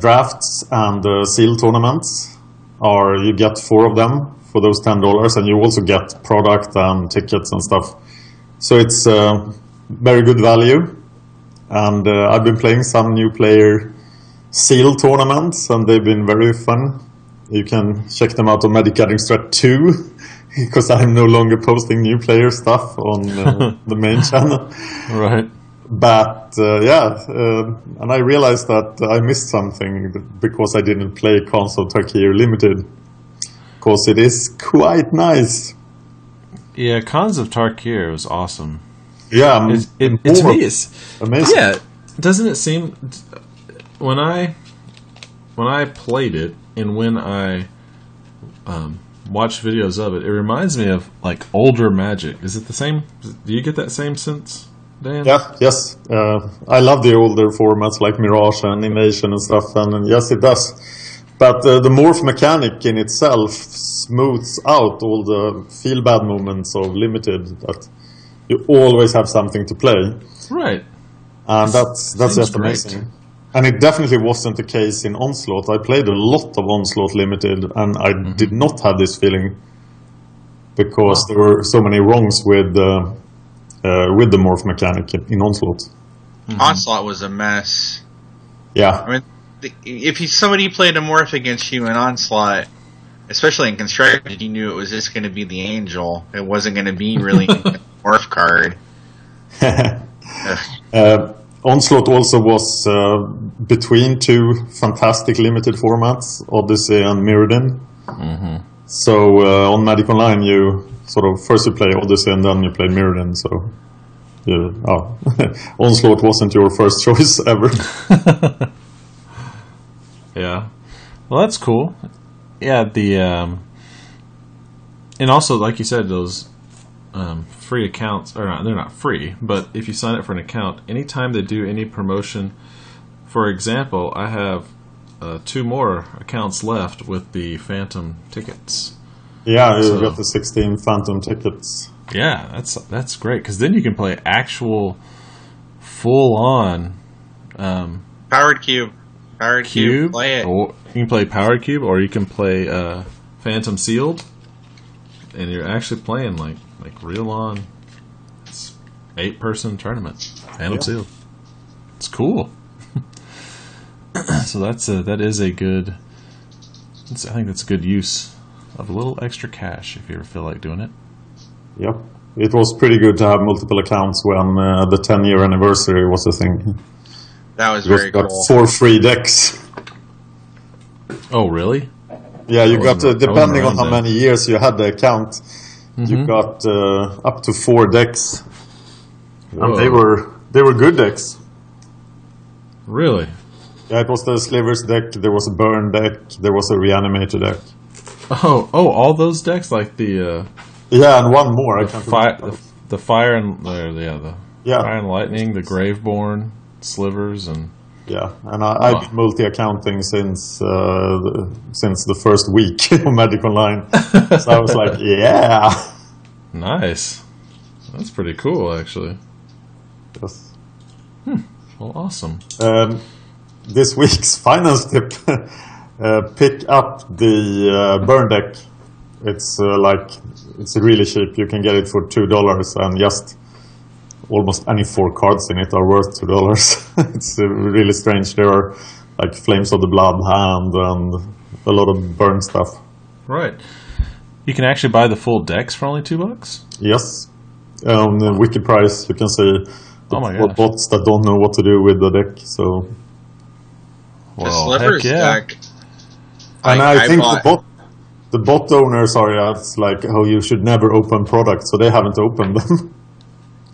drafts and seal tournaments you get 4 of them for those $10, and you also get product and tickets and stuff. So it's very good value. And I've been playing some new player seal tournaments, and they've been very fun. You can check them out on Magic Gathering Strat 2, because I'm no longer posting new player stuff on the main channel. Right. But and I realized that I missed something because I didn't play Khans of Tarkir Limited, because it is quite nice. Yeah, Khans of Tarkir was awesome. Yeah, to me it's amazing. Yeah, doesn't it seem when I played it and when I watched videos of it, it reminds me of like older Magic. Is it the same? Do you get that same sense, Dan? Yeah, yes. I love the older formats like Mirage and Invasion and stuff, and yes, it does. But the morph mechanic in itself smooths out all the feel-bad moments of Limited, that you always have something to play. Right. And that's just amazing. Great. And it definitely wasn't the case in Onslaught. I played a lot of Onslaught Limited, and I did not have this feeling, because there were so many wrongs with the morph mechanic in Onslaught. Mm-hmm. Onslaught was a mess. Yeah. I mean, if somebody played a morph against you in Onslaught, especially in Constructed, you knew it was just going to be the Angel. It wasn't going to be really a morph card. Onslaught also was between 2 fantastic limited formats, Odyssey and Mirrodin. Mm-hmm. So on Magic Online, you sort of first you play Odyssey and then you play Mirrodin. So Onslaught wasn't your first choice ever. Yeah, well, that's cool. Yeah, and also, like you said, those free accounts, or not, they're not free, but if you sign up for an account, anytime they do any promotion, for example, I have 2 more accounts left with the Phantom tickets. Yeah, you got the 16 Phantom tickets. Yeah, that's great, because then you can play actual full-on Powered Cube. Powered Cube, play it. Or you can play Powered Cube, or you can play Phantom Sealed, and you're actually playing like real on 8-person tournament. Phantom Sealed. It's cool. So that is a good. I think that's a good use of a little extra cash if you ever feel like doing it. Yep, it was pretty good to have multiple accounts when the 10-year anniversary was a thing. That was very cool. 4 free decks. Oh, really? Yeah, you got depending on how many years you had the account, you got up to 4 decks. Whoa. And they were good decks. Really? Yeah, it was the Slivers deck, there was a Burn deck, there was a Reanimator deck. Oh, all those decks, like the yeah, and one more. I can't remember. The Fire and Fire and Lightning, the Graveborn, Slivers, and I've been multi-accounting since the first week of Magic Online. So I was like, yeah, nice. That's pretty cool, actually. Yes. Well, awesome. This week's finance tip: pick up the Burn deck. It's really cheap. You can get it for $2, and just almost any 4 cards in it are worth $2. It's really strange. There are like Flames of the Blood Hand and a lot of burn stuff. Right. You can actually buy the full decks for only $2? Yes. On the wiki price, you can see the bots that don't know what to do with the deck. So, the Slivers deck. And I think the bot owners are it's like, oh, you should never open products, so they haven't opened them.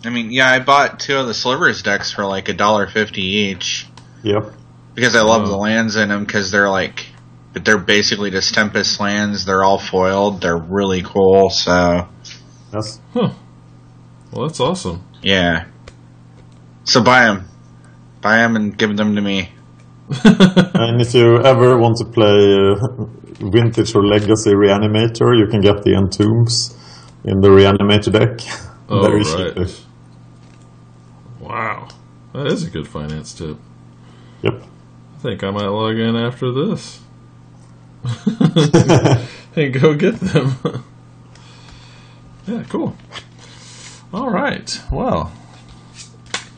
I mean, yeah, I bought 2 of the Slivers decks for like $1.50 each. Yep. Because I love the lands in them, because they're basically just Tempest lands. They're all foiled. They're really cool, so... Yes. Huh. Well, that's awesome. Yeah. So buy them. Buy them and give them to me. And if you ever want to play Vintage or Legacy Reanimator, you can get the Entombs in the Reanimator deck. Oh, Very right. cheap. Wow. That is a good finance tip. Yep. I think I might log in after this. And go get them. Yeah, cool. All right. Well,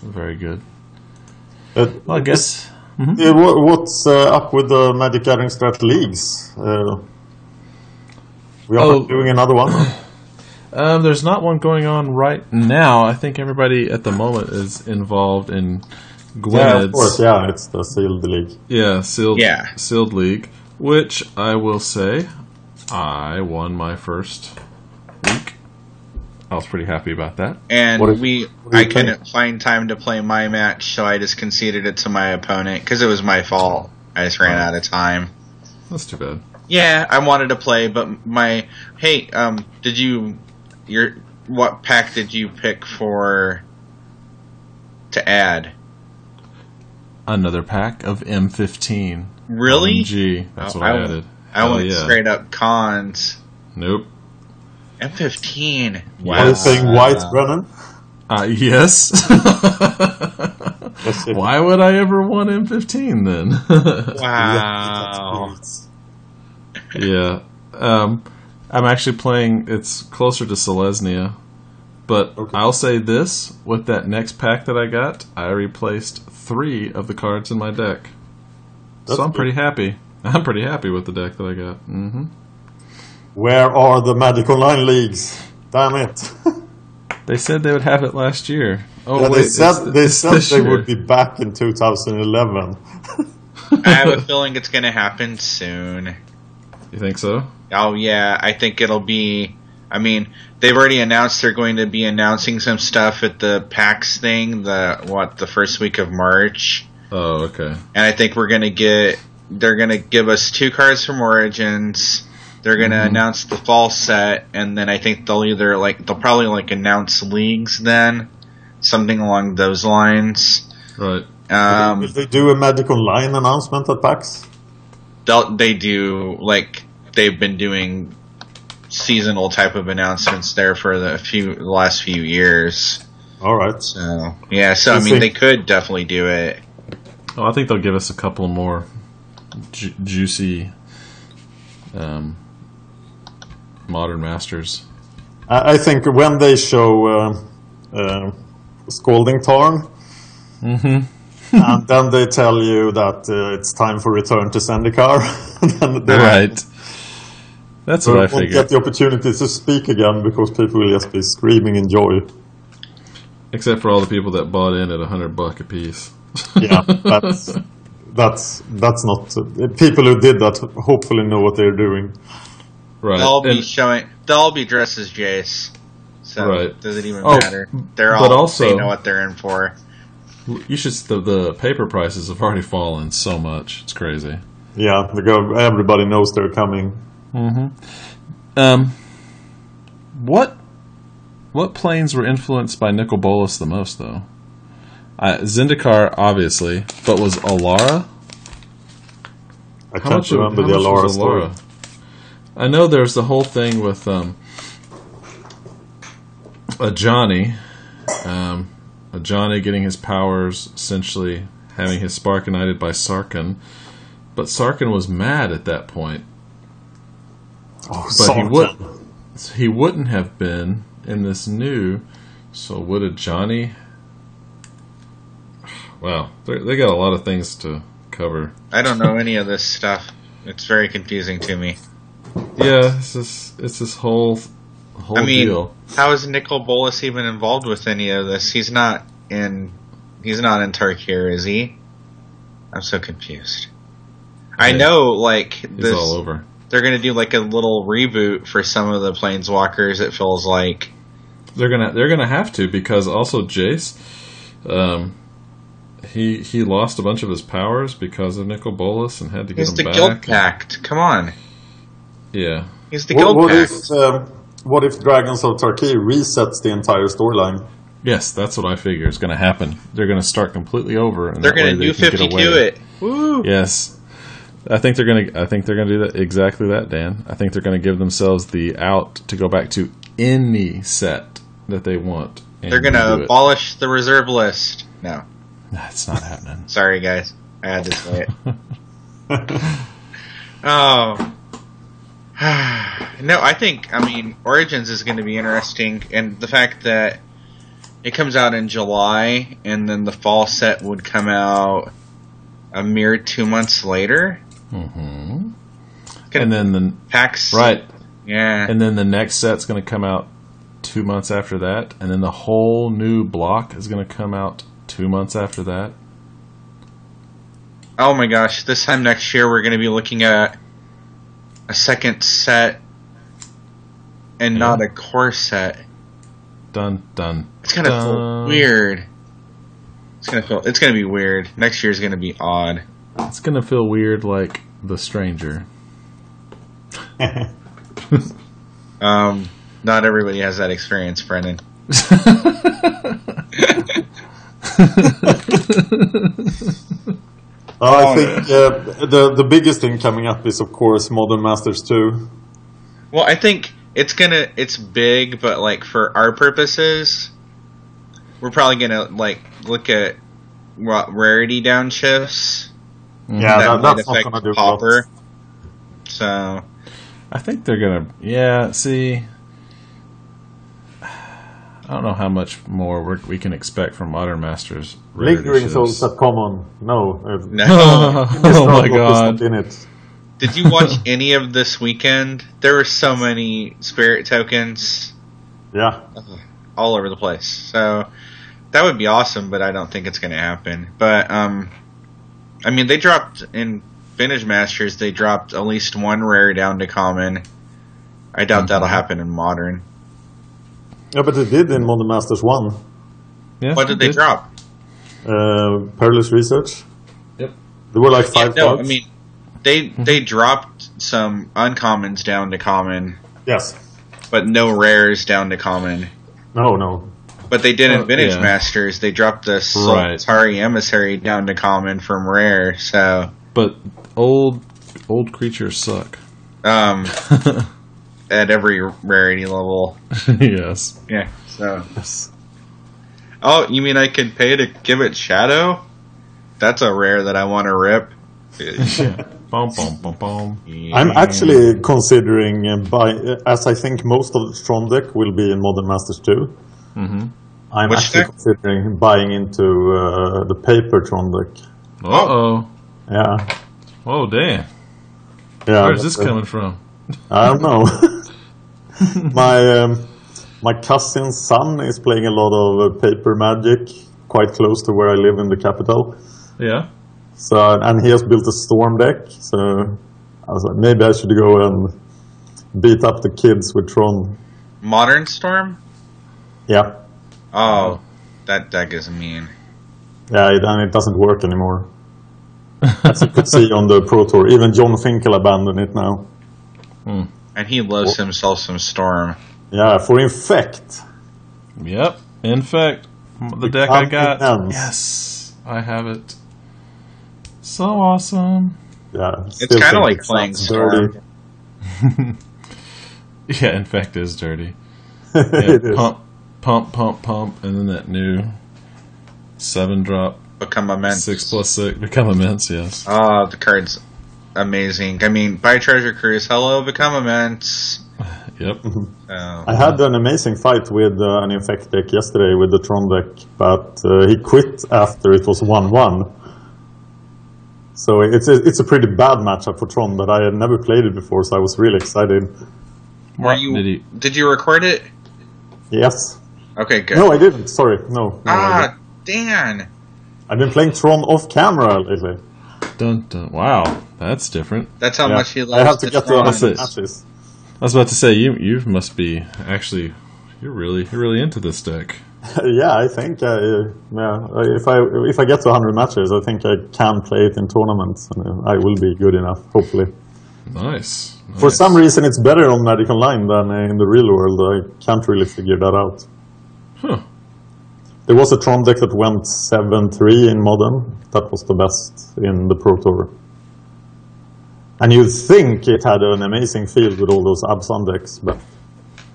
very good. Well, I guess... What's up with the Magic Gathering Strat Leagues? We are doing another one? There's not one going on right now. I think everybody at the moment is involved in Gwyned's. Yeah, of course. Yeah, it's the Sealed League. Yeah, Sealed League, which I will say I won my first week. I was pretty happy about that. And I couldn't find time to play my match, so I just conceded it to my opponent, because it was my fault. I just ran out of time. That's too bad. Yeah, I wanted to play, but what pack did you pick to add? Another pack of M15. Really? OMG. That's what I added. I went straight up cons. Nope. M15. Wow. Are you saying white, Brennon? Yes. Why would I ever want M15 then? Wow. Yeah. I'm actually playing, it's closer to Selesnya. But I'll say this, with that next pack that I got, I replaced 3 of the cards in my deck. So I'm pretty happy. I'm pretty happy with the deck that I got. Mm-hmm. Where are the Magic Online leagues? Damn it. They said they would have it last year. Oh, yeah, wait, they said they would be back in 2011. I have a feeling it's going to happen soon. You think so? Oh, yeah. I think it'll be... I mean, they've already announced they're going to be announcing some stuff at the PAX thing, the first week of March. Oh, okay. And I think they're going to give us 2 cards from Origins. They're going to announce the fall set, and then I think they'll probably announce leagues then. Something along those lines. Right. Will they do a Magic Online announcement at PAX? They do, they've been doing seasonal type of announcements there for the last few years. All right. So, yeah, they could definitely do it. Oh, I think they'll give us a couple more juicy Modern Masters. I think when they show Scalding Tarn, and then they tell you that it's time for return to Zendikar. Right. That's what I figured. Won't get the opportunity to speak again because people will just be screaming in joy. Except for all the people that bought in at $100 a piece. Yeah, that's not people who did that. Hopefully, know what they're doing. Right. They'll be dressed as Jace. So it doesn't even matter. They know what they're in for. You should. The paper prices have already fallen so much. It's crazy. Yeah, everybody knows they're coming. Mm-hmm. What planes were influenced by Nicol Bolas the most, though? Zendikar, obviously, but was Alara? I can't remember the Alara story. I know there's the whole thing with a Johnny getting his powers, essentially having his spark ignited by Sarkhan, but Sarkhan was mad at that point. Oh, but he wouldn't have been in this new. So would a Johnny? Wow, they got a lot of things to cover. I don't know any of this stuff. It's very confusing to me. Yeah, it's this whole deal. How is Nicol Bolas even involved with any of this? He's not in Tarkir, is he? I'm so confused. I know, he's all over. they're gonna do like a little reboot for some of the Planeswalkers. It feels like they're gonna have to, because also Jace, he lost a bunch of his powers because of Nicol Bolas and had to get them back. He's the Guild Pact. Come on. Yeah. He's the Guild Pact. What if Dragons of Tarkir resets the entire storyline? Yes, that's what I figure is going to happen. They're going to start completely over, and they're going to New 52 it. Woo! Yes, I think they're going to do that, exactly that, Dan. I think they're going to give themselves the out to go back to any set that they want. They're going to abolish the reserve list. No, that's not happening. Sorry, guys, I had to say it. Oh. No, I mean, Origins is going to be interesting, and the fact that it comes out in July, and then the fall set would come out a mere 2 months later. Mm-hmm. And then the packs, right? Yeah. And then the next set's going to come out 2 months after that, and then the whole new block is going to come out 2 months after that. Oh my gosh! This time next year, we're going to be looking at a second set, and not a core set. Dun dun. It's gonna feel weird. It's gonna be weird. Next year's gonna be odd. It's gonna feel weird, like The Stranger. Not everybody has that experience, Brennan. I think the biggest thing coming up is, of course, Modern Masters 2. Well, I think it's big, but like for our purposes, we're probably gonna like look at what rarity downshifts. Yeah, that's not gonna do Pauper. So I think they're gonna. Yeah, see, I don't know how much more we can expect from Modern Masters. Lingering Souls at common. No. Oh my god. In it. Did you watch any of this weekend? There were so many spirit tokens. Yeah. All over the place. So that would be awesome, but I don't think it's going to happen. But, I mean, they dropped in Vintage Masters, they dropped at least one rare down to common. I doubt that'll happen in Modern. Yeah, but they did in Modern Masters 1. Yeah, what did they drop? Perilous Research. Yep. There were like 5 cards. I mean, they dropped some uncommons down to common. Yes. But no rares down to common. No. But they did in Vintage Masters. They dropped the Solitari Emissary down to common from rare, so... But old creatures suck. At every rarity level. Yes. Yeah, so... Yes. Oh, you mean I could pay to give it Shadow? That's a rare that I want to rip. Bum, bum, bum, bum. Yeah. I'm actually considering, as I think most of the Tron deck will be in Modern Masters 2. Mm-hmm. I'm considering buying into the paper Tron deck. Uh-oh. Yeah. Oh, damn. Yeah, where's this coming from? I don't know. My cousin's son is playing a lot of paper Magic, quite close to where I live in the capital. Yeah. So, and he has built a Storm deck, so I was like, maybe I should go and beat up the kids with Tron. Modern Storm? Yeah. Oh, that deck is mean. Yeah, and it doesn't work anymore. As you could see on the Pro Tour. Even John Finkel abandoned it now. And he loves himself some Storm. Yeah, for Infect. Yep, Infect. The deck I got. Yes, I have it. So awesome. Yeah. It's kind of like playing Storm. Yeah, Infect is dirty. It is. Pump, and then that new 7-drop. Become Immense. 6+6. Become Immense, yes. Oh, the card's amazing. I mean, buy Treasure Cruise. Hello, Become Immense. Yep. I had an amazing fight with an Infect deck yesterday with the Tron deck, but he quit after it was 1-1. So it's a pretty bad matchup for Tron, but I had never played it before, so I was really excited. Did you record it? Yes. Okay, good. No, I didn't. Sorry. No. Dan! I've been playing Tron off camera lately. Dun, dun. Wow, that's different. That's how much he loves. I have to get to 100 matches. I was about to say you must be actually you're really into this deck. Yeah, I think if I get to 100 matches, I think I can play it in tournaments, and I will be good enough, hopefully. Nice. For some reason, it's better on Magic Online than in the real world. I can't really figure that out. Huh. There was a Tron deck that went 7-3 in Modern. That was the best in the Pro Tour. And you'd think it had an amazing field with all those Absan decks, but...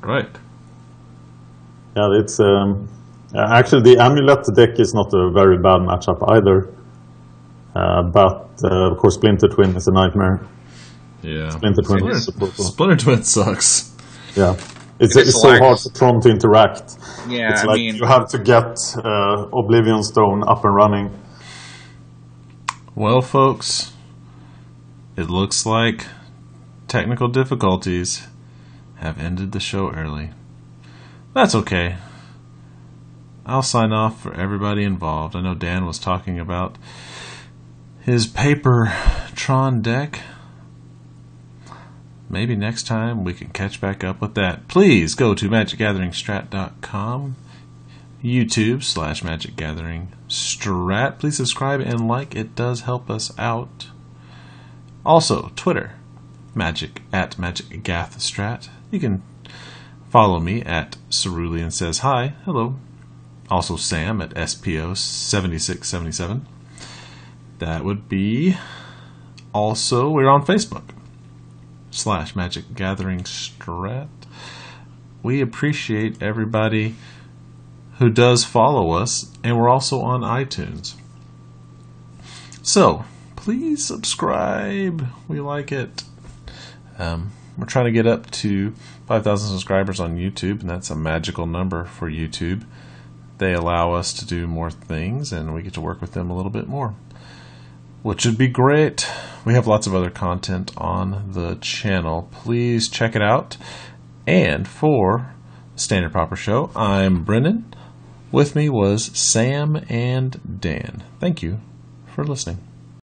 Right. Yeah, it's... actually, the Amulet deck is not a very bad matchup either. But, of course, Splinter Twin is a nightmare. Yeah. Splinter Twin is Splinter Twin sucks. Yeah. It's so hard for Tron to interact. Yeah, it's like you have to get Oblivion Stone up and running. Well, folks, it looks like technical difficulties have ended the show early. That's okay. I'll sign off for everybody involved. I know Dan was talking about his paper Tron deck. Maybe next time we can catch back up with that. Please go to magicgatheringstrat.com, YouTube /magicgatheringstrat. Please subscribe and like. It does help us out. Also, Twitter, @magicgathstrat. You can follow me at Cerulean Says Hi. Hello. Also Sam at SPO7677. That would be... Also, we're on Facebook. /magicgatheringstrat. We appreciate everybody who does follow us, and we're also on iTunes. So, please subscribe. We like it. We're trying to get up to 5,000 subscribers on YouTube, and that's a magical number for YouTube. They allow us to do more things, and we get to work with them a little bit more, which would be great. We have lots of other content on the channel. Please check it out. And for Standard Pauper Show, I'm Brennon. With me was Sam and Dan. Thank you for listening.